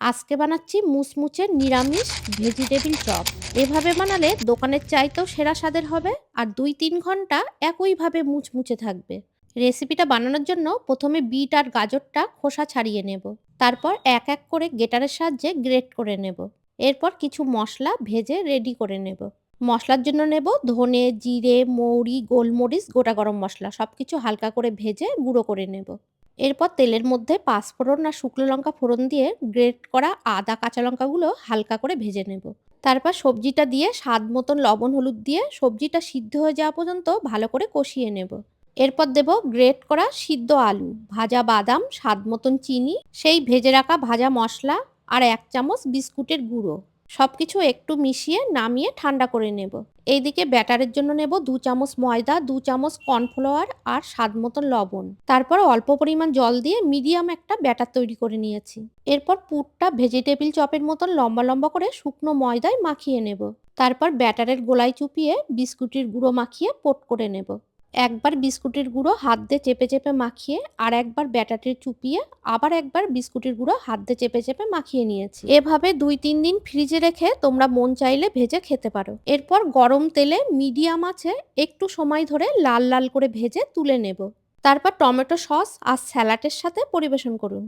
আজকে বানাচ্ছি মুচমুচে নিরামিষ ভেজিটেবিল চপ। এভাবে বানালে দোকানের চাইতেও সেরা স্বাদের হবে আর ২-৩ ঘন্টা একইভাবে মুচমুচে থাকবে। রেসিপিটা বানানোর জন্য প্রথমে বিট আর গাজরটা খোসা ছাড়িয়ে নেব। তারপর এক এক করে গ্রেটারের সাহায্যে গ্রেট করে নেব। এরপর কিছু মশলা ভেজে রেডি করে নেব। মশলার জন্য নেব ধনে, জিরে, মৌরি, গোলমরিচ, গোটা গরম মসলা সবকিছু হালকা করে ভেজে গুঁড়ো করে নেব। এরপর তেলের মধ্যে পাঁচফোড়ন আর শুকনো লঙ্কা ফোড়ন দিয়ে গ্রেট করা আদা কাঁচা লঙ্কাগুলো হালকা করে ভেজে নেব। তারপর সবজিটা দিয়ে স্বাদ মতন লবণ হলুদ দিয়ে সবজিটা সিদ্ধ হয়ে যাওয়া পর্যন্ত ভালো করে কষিয়ে নেব। এরপর দেব গ্রেট করা সিদ্ধ আলু, ভাজা বাদাম, স্বাদ মতন চিনি, সেই ভেজে রাখা ভাজা মশলা আর ১ চামচ বিস্কুটের গুঁড়ো সবকিছু একটু মিশিয়ে নামিয়ে ঠান্ডা করে নেব। এইদিকে ব্যাটারের জন্য নেব ২ চামচ ময়দা, ২ চামচ কর্নফ্লাওয়ার আর স্বাদ মতো লবণ। তারপর অল্প পরিমাণ জল দিয়ে মিডিয়াম একটা ব্যাটার তৈরি করে নিয়েছি। এরপর পুরটা ভেজিটেবিল চপের মতন লম্বা লম্বা করে শুকনো ময়দায় মাখিয়ে নেব। তারপর ব্যাটারের গোলায় চুপিয়ে বিস্কুটের গুঁড়ো মাখিয়ে পোট করে নেব। একবার বিস্কুটের গুঁড়ো হাত দিয়ে চেপে চেপে মাখিয়ে আর একবার ব্যাটারে চুপিয়ে আবার একবার বিস্কুটের গুঁড়ো হাত দিয়ে চেপে চেপে মাখিয়ে নিয়েছি। এভাবে ২-৩ দিন ফ্রিজে রেখে তোমরা মন চাইলে ভেজে খেতে পারো। এরপর গরম তেলে মিডিয়াম আঁচে একটু সময় ধরে লাল লাল করে ভেজে তুলে নেব। তারপর টমেটো সস আর স্যালাডের সাথে পরিবেশন করুন।